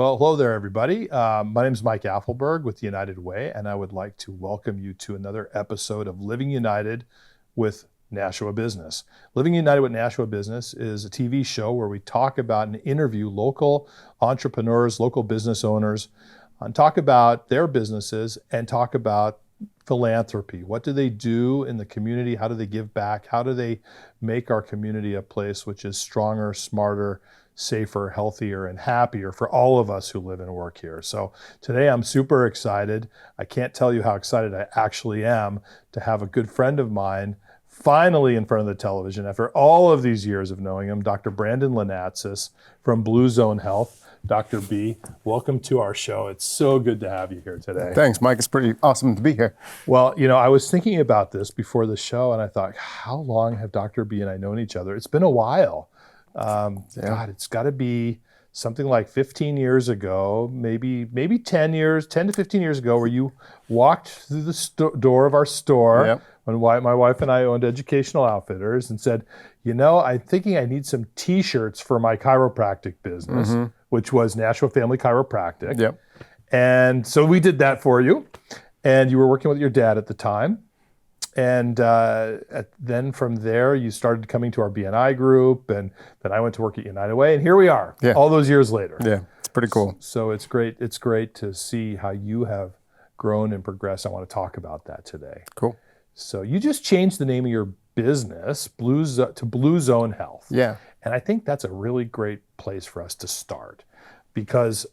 Well, hello there, everybody. My name is Mike Affelberg with United Way, and I would like to welcome you to another episode of Living United with Nashua Business. Living United with Nashua Business is a TV show where we talk about and interview local entrepreneurs, local business owners, and talk about their businesses and talk about philanthropy. What do they do in the community? How do they give back? How do they make our community a place which is stronger, smarter, safer, healthier, and happier for all of us who live and work here? So today I'm super excited. I can't tell you how excited I actually am to have a good friend of mine finally in front of the television after all of these years of knowing him, Dr. Brandon Linatsas from Blue Zone Health. Dr. B, welcome to our show. It's so good to have you here today. Thanks, Mike. It's pretty awesome to be here. Well, I was thinking about this before the show, and I thought, how long have Dr. B and I known each other? It's been a while. God, it's got to be something like 15 years ago, maybe 10 to 15 years ago, where you walked through the door of our store. Yep. When my wife and I owned Educational Outfitters, and said, I'm thinking I need some T-shirts for my chiropractic business, which was Nashua Family Chiropractic. Yep. And so we did that for you. And you were working with your dad at the time. And then from there, you started coming to our BNI group, and then I went to work at United Way, and here we are, all those years later. Yeah, it's pretty cool. So it's great. It's great to see how you have grown and progressed. I want to talk about that today. Cool. So you just changed the name of your business, to Blue Zone Health. Yeah. And I think that's a really great place for us to start, because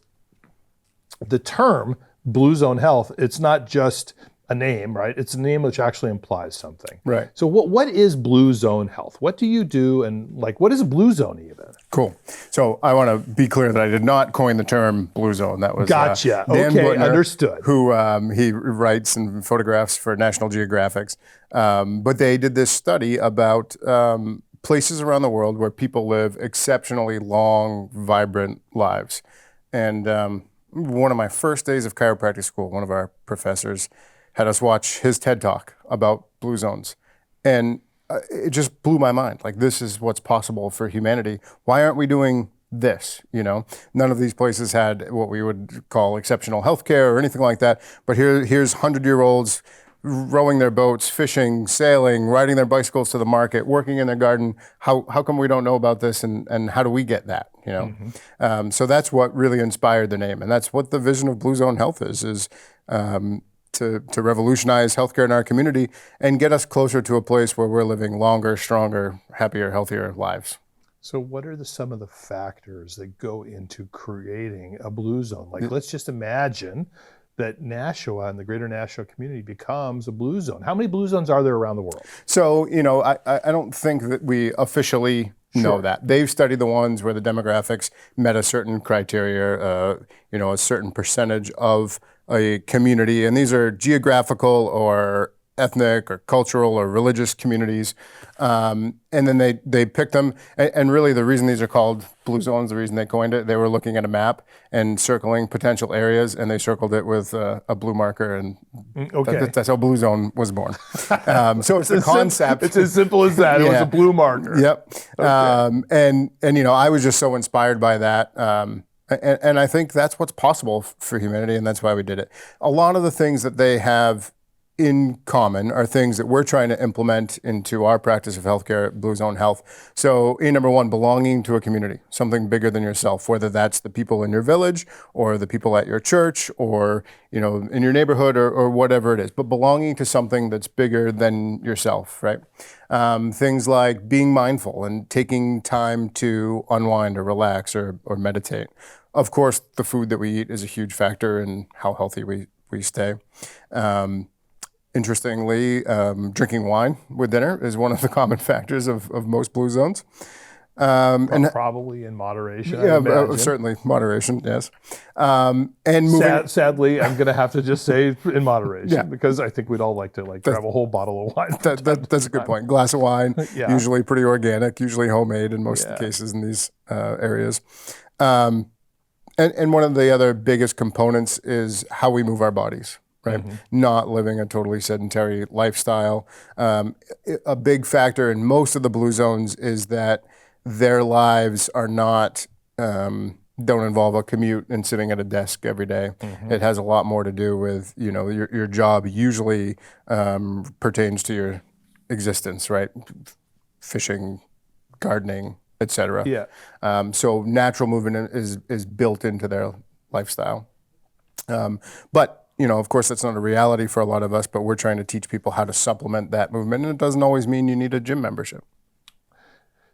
the term Blue Zone Health, it's not just a name, right? It's a name which actually implies something. Right. So what is Blue Zone Health? What do you do, and what is a Blue Zone even? Cool. So I want to be clear that I did not coin the term Blue Zone. That was Gotcha. Dan Okay, Butner, understood. Who he writes and photographs for National Geographics. But they did this study about places around the world where people live exceptionally long, vibrant lives. And one of my first days of chiropractic school, one of our professors had us watch his TED Talk about blue zones. And it just blew my mind. This is what's possible for humanity. Why aren't we doing this? None of these places had what we would call exceptional healthcare or anything like that. But here's 100-year-olds rowing their boats, fishing, sailing, riding their bicycles to the market, working in their garden. How come we don't know about this, and how do we get that? So that's what really inspired the name, and that's what the vision of Blue Zone Health is to revolutionize healthcare in our community and get us closer to a place where we're living longer, stronger, happier, healthier lives. So what are some of the factors that go into creating a blue zone? Let's just imagine that Nashua and the greater Nashua community becomes a blue zone. How many blue zones are there around the world? So, I don't think that we officially know that. They've studied the ones where the demographics met a certain criteria, a certain percentage of a community, and these are geographical or ethnic or cultural or religious communities, and then they picked them, and really the reason these are called blue zones, the reason they coined it, they were looking at a map and circling potential areas, and they circled it with a blue marker, and that's how Blue Zone was born. So it's the concept. It's as simple as that. It was a blue marker. Yep. Okay. And I was just so inspired by that. And I think that's what's possible for humanity, and that's why we did it. A lot of the things that they have in common are things that we're trying to implement into our practice of healthcare at Blue Zone Health. So, number one, belonging to a community, something bigger than yourself, whether that's the people in your village or the people at your church or, in your neighborhood or whatever it is, but belonging to something that's bigger than yourself, right? Things like being mindful and taking time to unwind or relax or meditate. Of course, the food that we eat is a huge factor in how healthy we stay. Interestingly, drinking wine with dinner is one of the common factors of most blue zones. And probably in moderation. Yeah, certainly moderation. Yes. And moving. Sadly, I'm going to have to just say in moderation, because I think we'd all like to grab a whole bottle of wine. That's a good point. Glass of wine, usually pretty organic, usually homemade in most of the cases in these areas. And one of the other biggest components is how we move our bodies. Right? Mm-hmm. Not living a totally sedentary lifestyle. A big factor in most of the blue zones is that their lives are not don't involve a commute and sitting at a desk every day. It has a lot more to do with, your job usually pertains to your existence, right? Fishing, gardening, etc. Yeah. So natural movement is built into their lifestyle. But of course, that's not a reality for a lot of us. But we're trying to teach people how to supplement that movement, and it doesn't always mean you need a gym membership.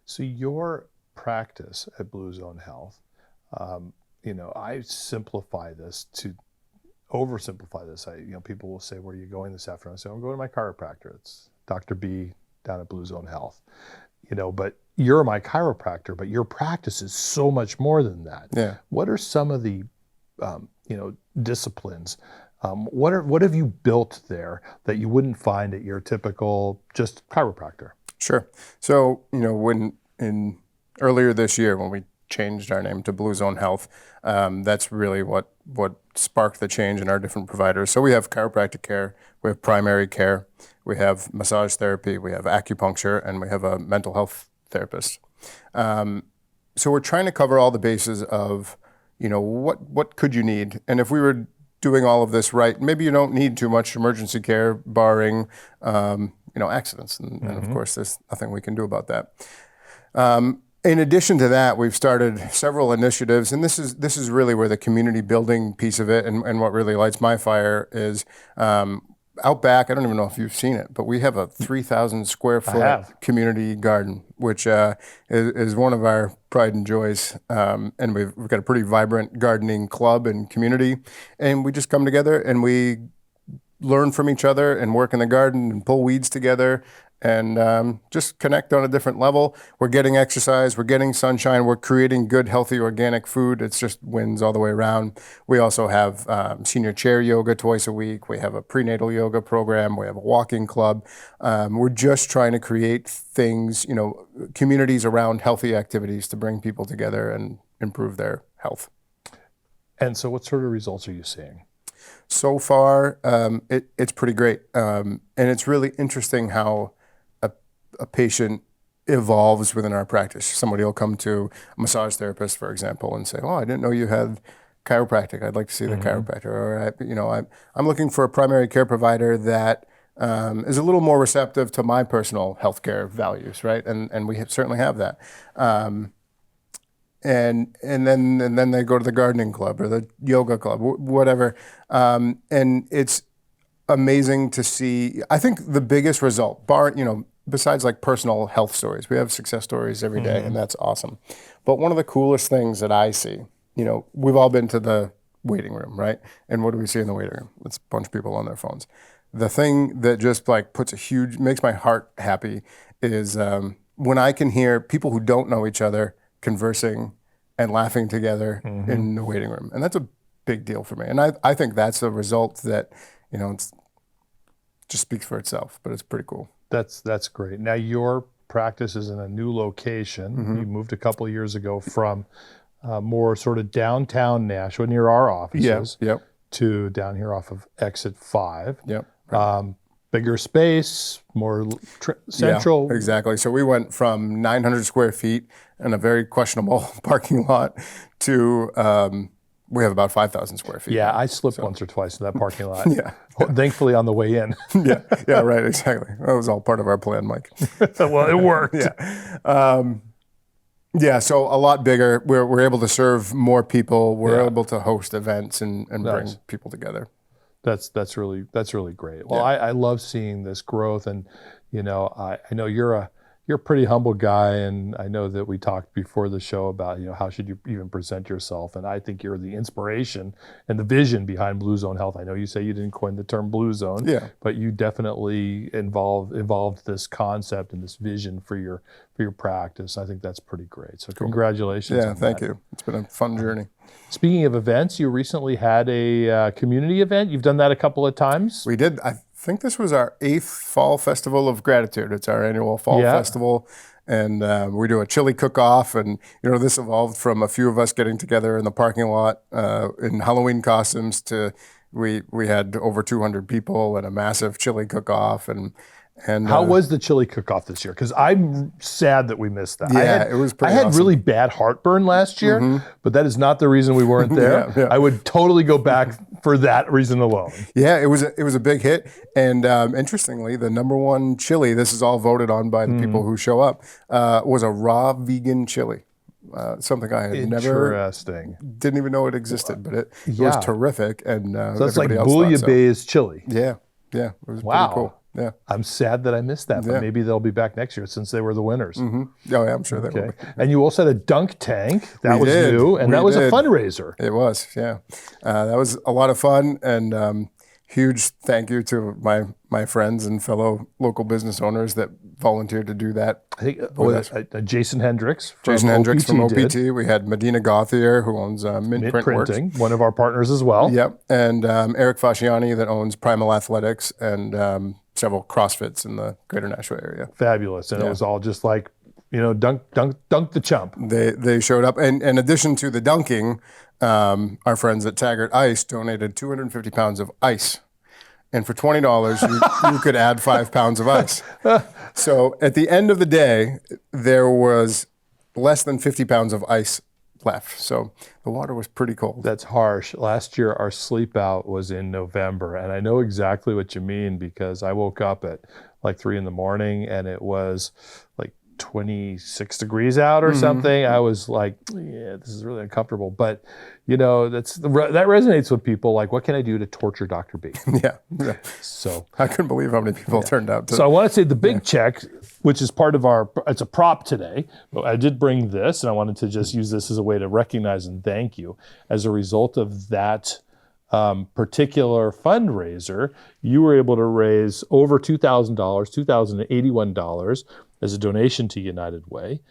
So your practice at Blue Zone Health, I simplify this to oversimplify this. People will say, "Where are you going this afternoon?" I say, "I'm going to my chiropractor. It's Dr. B down at Blue Zone Health." But you're my chiropractor, but your practice is so much more than that. Yeah. What are some of the, disciplines? What have you built there that you wouldn't find at your typical just chiropractor? Sure. So, when earlier this year when we changed our name to Blue Zone Health, that's really what sparked the change in our different providers. So we have chiropractic care, we have primary care, we have massage therapy, we have acupuncture, and we have a mental health therapist. So we're trying to cover all the bases of, what could you need? And if we were doing all of this right, maybe you don't need too much emergency care, barring, accidents. And of course, there's nothing we can do about that. In addition to that, we've started several initiatives, and this is really where the community building piece of it and what really lights my fire is out back. I don't even know if you've seen it, but we have a 3,000 square foot community garden, which is one of our pride and joys. And we've got a pretty vibrant gardening club and community, and we just come together and we learn from each other and work in the garden and pull weeds together and just connect on a different level. We're getting exercise, we're getting sunshine, we're creating good, healthy, organic food. It's just wins all the way around. We also have senior chair yoga twice a week. We have a prenatal yoga program. We have a walking club. We're just trying to create things, communities around healthy activities to bring people together and improve their health. And so what sort of results are you seeing? So far, it's pretty great. And it's really interesting how a patient evolves within our practice. Somebody will come to a massage therapist, for example, and say, "Oh, I didn't know you had chiropractic. I'd like to see the chiropractor." Or, I'm looking for a primary care provider that is a little more receptive to my personal healthcare values, right? And we certainly have that. And then they go to the gardening club or the yoga club, whatever. And it's amazing to see. I think the biggest result, besides like personal health stories, we have success stories every day, and that's awesome. But one of the coolest things that I see, we've all been to the waiting room, right? And what do we see in the waiting room? It's a bunch of people on their phones. The thing that just like makes my heart happy is when I can hear people who don't know each other conversing and laughing together in the waiting room. And that's a big deal for me. And I think that's a result that, it's just speaks for itself, but it's pretty cool. That's great. Now your practice is in a new location. You moved a couple of years ago from more sort of downtown Nashua near our offices to down here off of Exit 5. Yep. Bigger space, more central. Yeah, exactly. So we went from 900 square feet in a very questionable parking lot to we have about 5,000 square feet. Yeah, I slipped once or twice in that parking lot. Yeah. Thankfully on the way in. yeah, right, exactly. That was all part of our plan, Mike. Well, it worked. Yeah, so a lot bigger. We're able to serve more people. We're able to host events and bring people together. That's really great. Well, I love seeing this growth, and I know you're a pretty humble guy, and I know that we talked before the show about how should you even present yourself, and I think you're the inspiration and the vision behind Blue Zone Health. I know you say you didn't coin the term Blue Zone, but you definitely evolved this concept and this vision for your practice. I think that's pretty great. So congratulations. Yeah, thank you. It's been a fun journey. Speaking of events, you recently had a community event. You've done that a couple of times. We did. I think this was our 8th Fall Festival of Gratitude. It's our annual fall festival. And we do a chili cook-off. And, this evolved from a few of us getting together in the parking lot in Halloween costumes to we had over 200 people and a massive chili cook-off. And And How was the chili cook-off this year? Because I'm sad that we missed that. Yeah, it was I pretty had awesome. really bad heartburn last year, but that is not the reason we weren't there. Yeah. I would totally go back for that reason alone. Yeah, it was a big hit, and interestingly, the number one chili. This is all voted on by the people who show up. Was a raw vegan chili. Something I had never, Interesting. didn't even know it existed, but it was Yeah. terrific, and So that's like everybody else thought so. bouillabaisse chili. Yeah, yeah, it was Wow. pretty cool. Yeah. I'm sad that I missed that, but Yeah. maybe they'll be back next year since they were the winners. Oh, yeah, I'm sure they will Okay. be. And you also had a dunk tank. That We was did. new, and We that was did. a fundraiser. It was, yeah. That was a lot of fun, and huge thank you to my friends and fellow local business owners that volunteered to do that. I think Jason Hendricks from Jason Hendricks from did. OPT. We had Medina Gauthier, who owns Mint Mint Print Works. Printing, one of our partners as well. Yep, and Eric Fasciani that owns Primal Athletics and several CrossFits in the Greater Nashville area. Fabulous. And it was all just like, dunk the chump. They showed up, and in addition to the dunking, our friends at Taggart Ice donated 250 pounds of ice. And for $20, you could add 5 pounds of ice. So at the end of the day, there was less than 50 pounds of ice left. So the water was pretty cold. That's harsh. Last year, our sleep out was in November. And I know exactly what you mean because I woke up at like 3 in the morning and it was like 26 degrees out or something. I was like, yeah, this is really uncomfortable. But, that resonates with people. Like, what can I do to torture Dr. B? Yeah. So I couldn't believe how many people turned out to. So I want to say the big check, which is part of it's a prop today, but I did bring this and I wanted to just use this as a way to recognize and thank you. As a result of that particular fundraiser, you were able to raise over $2,000, $2,081 as a donation to United Way.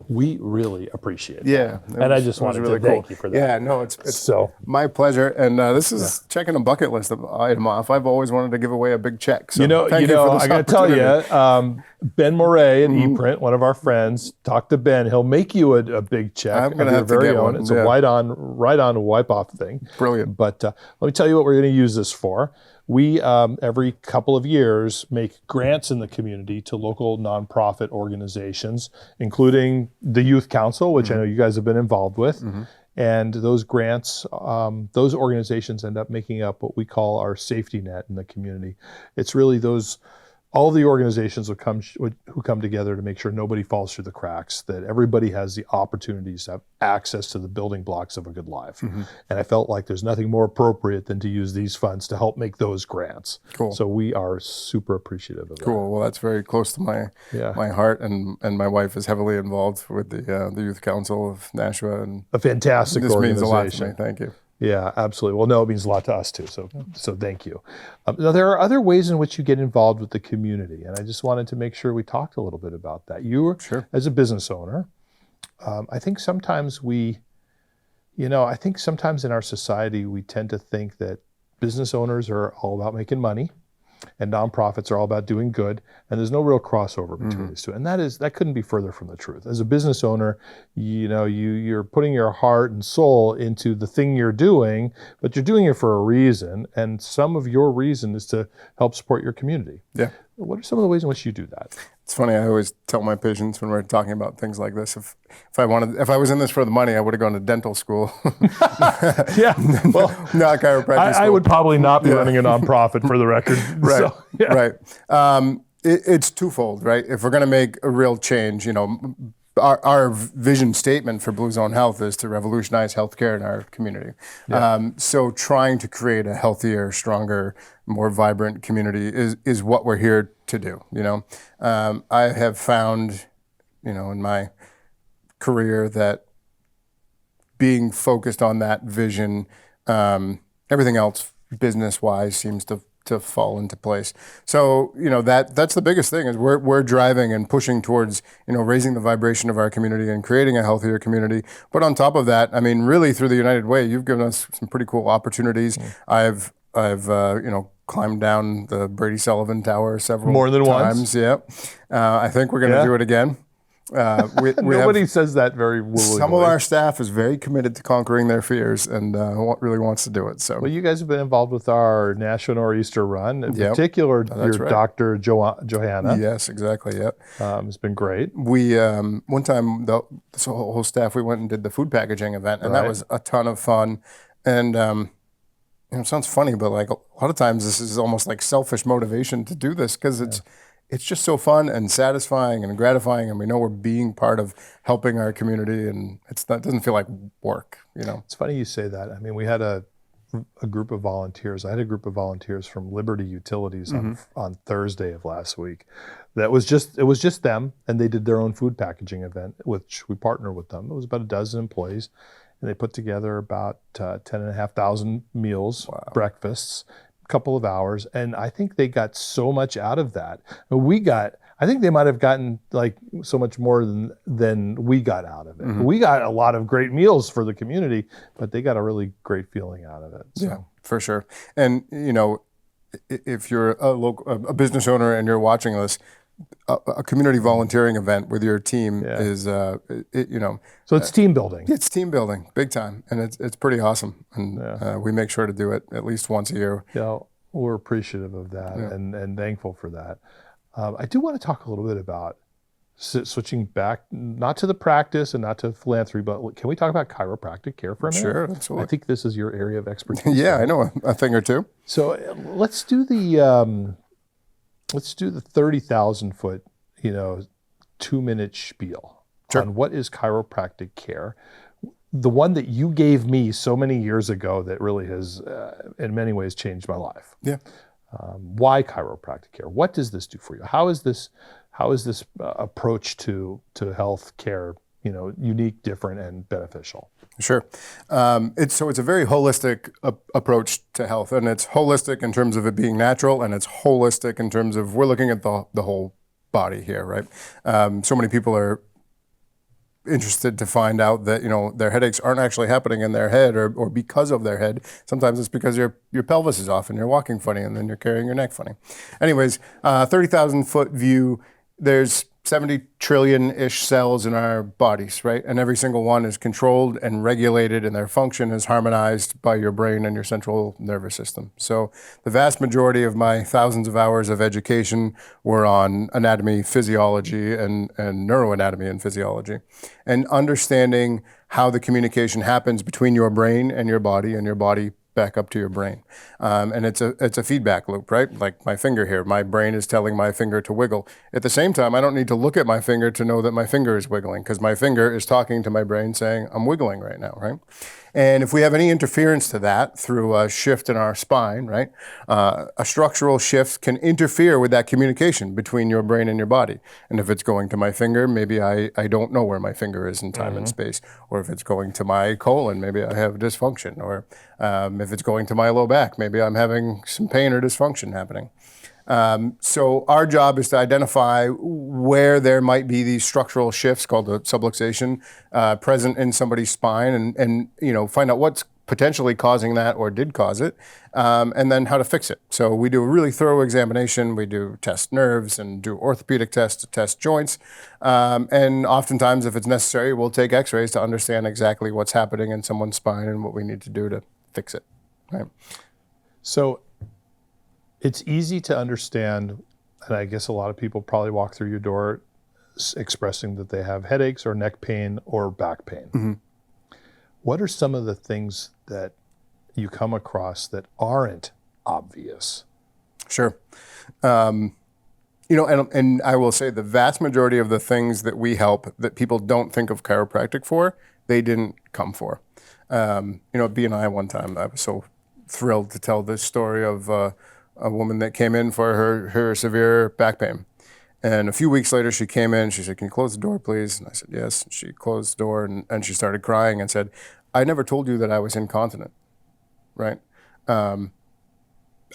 We really appreciate Yeah, that. And I just wanted to thank you for that. Yeah, no, it's So my pleasure. And this is checking a bucket list item off. I've always wanted to give away a big check. So thank you for this I got to tell opportunity. you, Ben Moray at ePrint, one of our friends, talk to Ben. He'll make you a big check. I'm gonna of your have to very get own. one, It's yeah. a right on wipe off thing. Brilliant. But let me tell you what we're going to use this for. We, every couple of years, make grants in the community to local nonprofit organizations, including the Youth Council, which I know you guys have been involved with. And those grants, those organizations end up making up what we call our safety net in the community. It's really all the organizations who come together to make sure nobody falls through the cracks, that everybody has the opportunities to have access to the building blocks of a good life. And I felt like there's nothing more appropriate than to use these funds to help make those grants. Cool. So we are super appreciative of that. Cool. Well, that's very close to my heart, and my wife is heavily involved with the Youth Council of Nashua, and A fantastic this means organization. a lot to me. Thank you. Yeah, absolutely. Well, no, it means a lot to us too. So thank you. Now, there are other ways in which you get involved with the community, and I just wanted to make sure we talked a little bit about that. You, as a business owner, I think sometimes I think sometimes in our society we tend to think that business owners are all about making money, and nonprofits are all about doing good, and there's no real crossover between these two. And that couldn't be further from the truth. As a business owner, you're putting your heart and soul into the thing you're doing, but you're doing it for a reason, and some of your reason is to help support your community. Yeah. What are some of the ways in which you do that? It's funny. I always tell my patients when we're talking about things like this, if I was in this for the money, I would have gone to dental school. Yeah, well, not chiropractic school. I would probably not be running a nonprofit for the record. Right. So, yeah. Right. It's twofold, right? If we're going to make a real change, our vision statement for Blue Zone Health is to revolutionize healthcare in our community. So trying to create a healthier, stronger, more vibrant community is what we're here to do. I have found, in my career that being focused on that vision, everything else business-wise seems to fall into place. So that's the biggest thing is we're driving and pushing towards raising the vibration of our community and creating a healthier community. But on top of that, I mean, really through the United Way, you've given us some pretty cool opportunities. I've climbed down the Brady Sullivan Tower several More than times. once. Yeah, I think we're going to do it again. We Nobody have says that very some of willingly. our staff is very committed to conquering their fears and really wants to do it. So, Well, you guys have been involved with our National Nor'easter Run. In yep, particular, your that's right. doctor, Johanna, Yes, exactly. Yep. has been great, We one time this whole staff we went and did the food packaging event, and that right? was a ton of fun. And it sounds funny, but like a lot of times this is almost like selfish motivation to do this because Yeah. it's just so fun and satisfying and gratifying, and we know we're being part of helping our community, and it doesn't feel like work, you know. It's funny you say that. I mean, we had a group of volunteers. I had a group of volunteers from Liberty Utilities Mm-hmm. on Thursday of last week. It was just them, and they did their own food packaging event, which we partner with them. It was about a dozen employees, and they put together about 10,500 meals, Wow. breakfasts, a couple of hours, and I think they got so much out of that. I think they might have gotten like so much more than we got out of it. Mm-hmm. We got a lot of great meals for the community, but they got a really great feeling out of it. So. Yeah, for sure. And you know, if you're a business owner and you're watching this, a community volunteering event with your team Yeah. is, you know, So it's team building. it's team building, big time, and it's pretty awesome. And Yeah. we make sure to do it at least once a year. You know, we're appreciative of that Yeah. and thankful for that. I do want to talk a little bit about switching back, not to the practice and not to philanthropy, but can we talk about chiropractic care for a minute? Sure, I absolutely. think this is your area of expertise. Yeah, right? I know a thing or two. So let's do the 30,000 foot, 2-minute spiel Sure. on what is chiropractic care. The one that you gave me so many years ago that really has, in many ways, changed my life. Yeah. Why chiropractic care? What does this do for you? How is this approach to health care, unique, different, and beneficial? Sure. It's a very holistic approach to health, and it's holistic in terms of it being natural, and it's holistic in terms of we're looking at the whole body here, right? So many people are interested to find out that their headaches aren't actually happening in their head or because of their head. Sometimes it's because your pelvis is off and you're walking funny and then you're carrying your neck funny. Anyways, 30,000 foot view. There's 70 trillion-ish cells in our bodies, right? And every single one is controlled and regulated, and their function is harmonized by your brain and your central nervous system. So the vast majority of my thousands of hours of education were on anatomy, physiology, and neuroanatomy and physiology, and understanding how the communication happens between your brain and your body back up to your brain. And it's a feedback loop, right? Like my finger here, my brain is telling my finger to wiggle. At the same time, I don't need to look at my finger to know that my finger is wiggling because my finger is talking to my brain saying, I'm wiggling right now, right? And if we have any interference to that through a shift in our spine, right, a structural shift can interfere with that communication between your brain and your body. And if it's going to my finger, maybe I don't know where my finger is in time and space. Or if it's going to my colon, maybe I have dysfunction. Or if it's going to my low back, maybe I'm having some pain or dysfunction happening. So our job is to identify where there might be these structural shifts called a subluxation present in somebody's spine and find out what's potentially causing that or did cause it, and then how to fix it. So we do a really thorough examination. We do test nerves and do orthopedic tests to test joints. And oftentimes, if it's necessary, we'll take x-rays to understand exactly what's happening in someone's spine and what we need to do to fix it. Right? So it's easy to understand, and I guess a lot of people probably walk through your door expressing that they have headaches or neck pain or back pain. Mm-hmm. What are some of the things that you come across that aren't obvious? Sure. And I will say the vast majority of the things that we help that people don't think of chiropractic for, they didn't come for. At B&I one time, I was so thrilled to tell this story of a woman that came in for her severe back pain. And a few weeks later, she came in, she said, "Can you close the door, please?" And I said, "Yes." And she closed the door and she started crying and said, "I never told you that I was incontinent," right?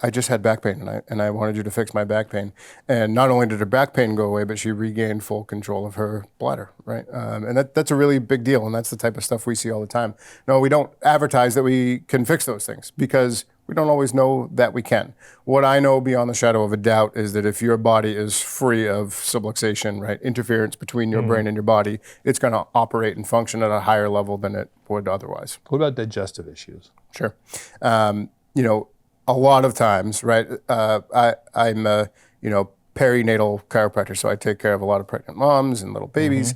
I just had back pain and I wanted you to fix my back pain. And not only did her back pain go away, but she regained full control of her bladder, right? And that's a really big deal. And that's the type of stuff we see all the time. No, we don't advertise that we can fix those things because we don't always know that we can. What I know beyond the shadow of a doubt is that if your body is free of subluxation, right, interference between your brain and your body, it's going to operate and function at a higher level than it would otherwise. What about digestive issues? Sure. You know, a lot of times, right? I'm a, perinatal chiropractor, so I take care of a lot of pregnant moms and little babies.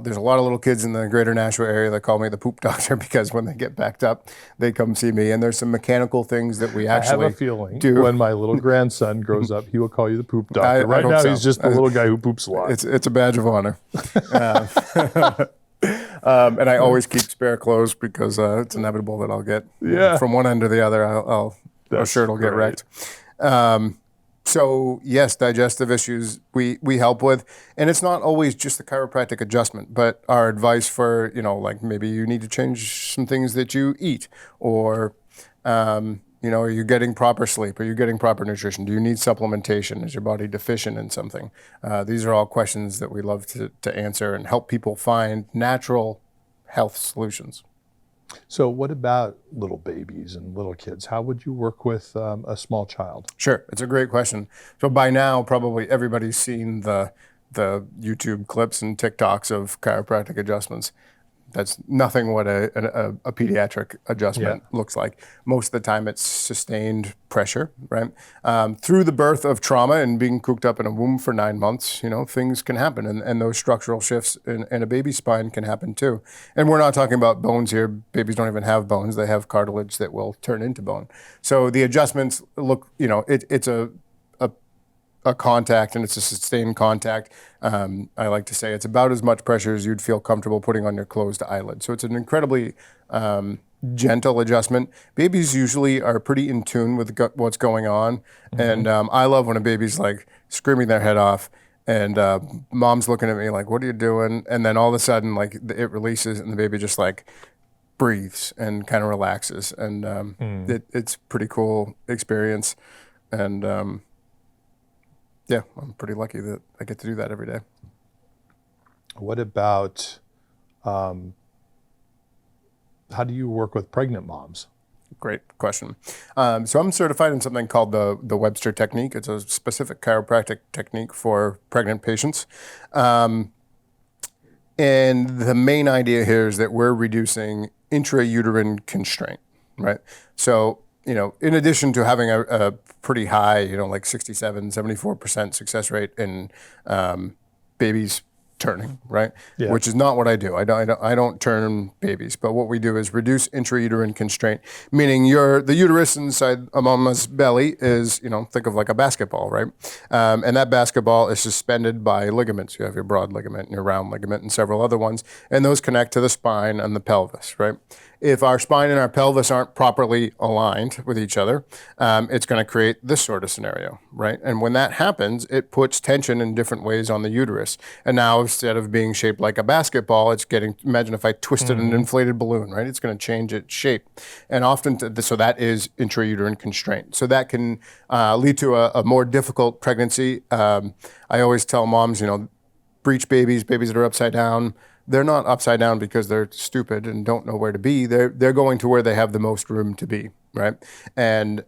There's a lot of little kids in the greater Nashua area that call me the poop doctor because when they get backed up, they come see me. And there's some mechanical things that we actually I have a feeling do. when my little grandson grows up, he will call you the poop doctor. I Right hope now, so. he's just the little guy who poops a lot. It's a badge of honor. And I always keep spare clothes because it's inevitable that I'll get from one end to the other. I'm sure it'll get wrecked. So yes, digestive issues we help with, and it's not always just the chiropractic adjustment, but our advice for like maybe you need to change some things that you eat, or are you getting proper sleep? Are you getting proper nutrition? Do you need supplementation? Is your body deficient in something? These are all questions that we love to answer and help people find natural health solutions. So what about little babies and little kids? How would you work with a small child? Sure, it's a great question. So by now, probably everybody's seen the YouTube clips and TikToks of chiropractic adjustments. That's nothing what a pediatric adjustment looks like. Most of the time it's sustained pressure, right? Through the birth of trauma and being cooped up in a womb for 9 months, things can happen. And those structural shifts in a baby's spine can happen too. And we're not talking about bones here. Babies don't even have bones. They have cartilage that will turn into bone. So the adjustments look, it's a contact, and it's a sustained contact. I like to say it's about as much pressure as you'd feel comfortable putting on your closed eyelid. So it's an incredibly gentle adjustment. Babies usually are pretty in tune with what's going on. And I love when a baby's like screaming their head off and mom's looking at me like, what are you doing? And then all of a sudden, like it releases and the baby just like breathes and kind of relaxes. And it's a pretty cool experience. And yeah, I'm pretty lucky that I get to do that every day. What about how do you work with pregnant moms? Great question. So I'm certified in something called the Webster technique. It's a specific chiropractic technique for pregnant patients. And the main idea here is that we're reducing intrauterine constraint, right? So in addition to having a pretty high, like 67, 74% success rate in babies turning, right? Yeah. Which is not what I do. I don't turn babies, but what we do is reduce intrauterine constraint, meaning the uterus inside a mama's belly is, think of like a basketball, right? And that basketball is suspended by ligaments. You have your broad ligament and your round ligament and several other ones, and those connect to the spine and the pelvis, right? If our spine and our pelvis aren't properly aligned with each other, it's going to create this sort of scenario, right? And when that happens, it puts tension in different ways on the uterus. And now instead of being shaped like a basketball, it's imagine if I twisted an inflated balloon, right? It's going to change its shape. And often, so that is intrauterine constraint. So that can lead to a more difficult pregnancy. I always tell moms, breech babies that are upside down, they're not upside down because they're stupid and don't know where to be. They're going to where they have the most room to be, right? And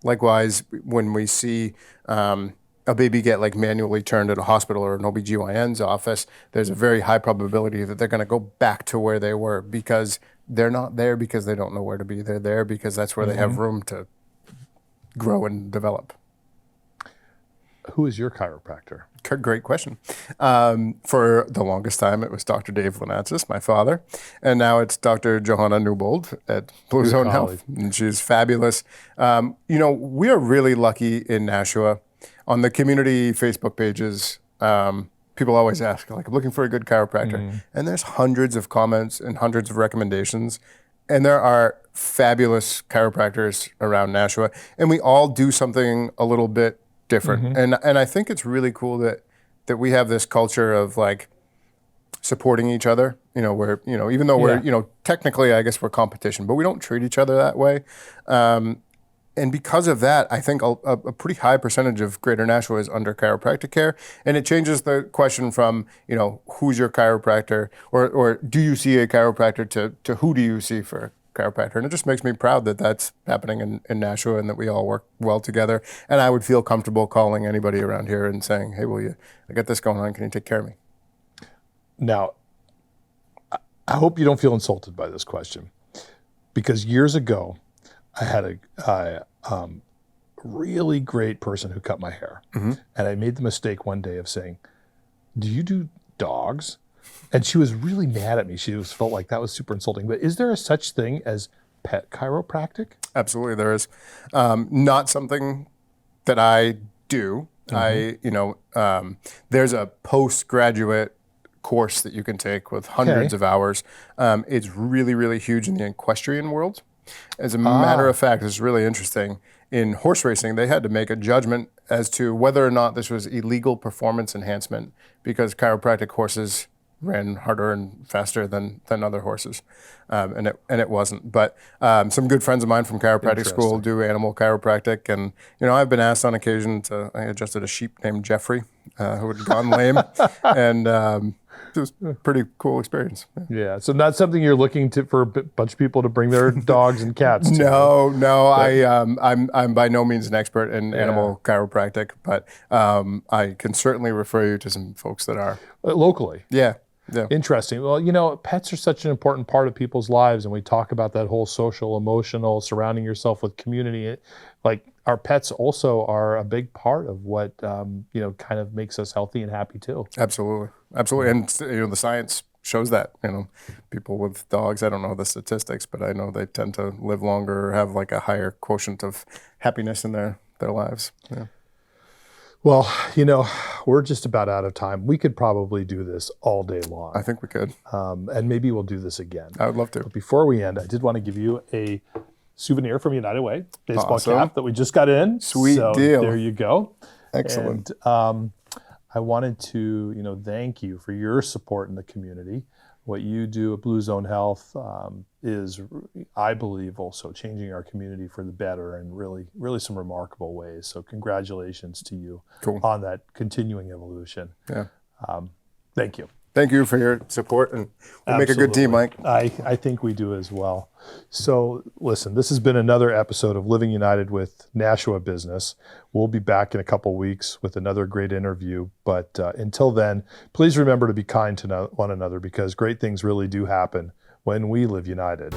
likewise, when we see a baby get like manually turned at a hospital or an OBGYN's office, there's a very high probability that they're going to go back to where they were because they're not there because they don't know where to be. They're there because that's where they have room to grow and develop. Who is your chiropractor? Great question. For the longest time, it was Dr. Dave Linatsas, my father, and now it's Dr. Johanna Newbold at Blue Zone Health, and she's fabulous. We are really lucky in Nashua. On the community Facebook pages, people always ask, like, I'm looking for a good chiropractor, and there's hundreds of comments and hundreds of recommendations, and there are fabulous chiropractors around Nashua, and we all do something a little bit different. And I think it's really cool that we have this culture of like supporting each other, where, even though we're, technically I guess we're competition, but we don't treat each other that way. and because of that, I think a pretty high percentage of Greater Nashua is under chiropractic care, and it changes the question from who's your chiropractor, or do you see a chiropractor, to who do you see for a chiropractor, and it just makes me proud that that's happening in Nashua and that we all work well together. And I would feel comfortable calling anybody around here and saying, "Hey, I got this going on. Can you take care of me?" Now, I hope you don't feel insulted by this question, because years ago, I had a really great person who cut my hair. And I made the mistake one day of saying, "Do you do dogs?" And she was really mad at me. She felt like that was super insulting. But is there a such thing as pet chiropractic? Absolutely, there is. Not something that I do. There's a postgraduate course that you can take with hundreds of hours. It's really, really huge in the equestrian world. As a matter of fact, it's really interesting. In horse racing, they had to make a judgment as to whether or not this was illegal performance enhancement, because chiropractic horses ran harder and faster than other horses, and it wasn't. But some good friends of mine from chiropractic school do animal chiropractic, and I've been asked on occasion I adjusted a sheep named Jeffrey who had gone lame, and it was a pretty cool experience. Yeah. So not something you're looking for a bunch of people to bring their dogs and cats to. No. I'm by no means an expert in animal chiropractic, but I can certainly refer you to some folks that are locally. Yeah. Interesting. Well, pets are such an important part of people's lives, and we talk about that whole social, emotional, surrounding yourself with community. Like, our pets also are a big part of what kind of makes us healthy and happy too. Absolutely, and the science shows that. People with dogs, I don't know the statistics, but I know they tend to live longer or have like a higher quotient of happiness in their lives. Yeah. Well, we're just about out of time. We could probably do this all day long. I think we could. And maybe we'll do this again. I would love to. But before we end, I did want to give you a souvenir from United Way, baseball Awesome. cap that we just got in. Sweet deal. There you go. Excellent. And I wanted to, thank you for your support in the community. What you do at Blue Zone Health is, I believe, also changing our community for the better in really, really some remarkable ways. So congratulations to you on that continuing evolution. Yeah. Thank you. Thank you for your support, and we'll make a good team, Mike. I think we do as well. So listen, this has been another episode of Living United with Nashua Business. We'll be back in a couple weeks with another great interview. But until then, please remember to be kind to one another, because great things really do happen when we live united.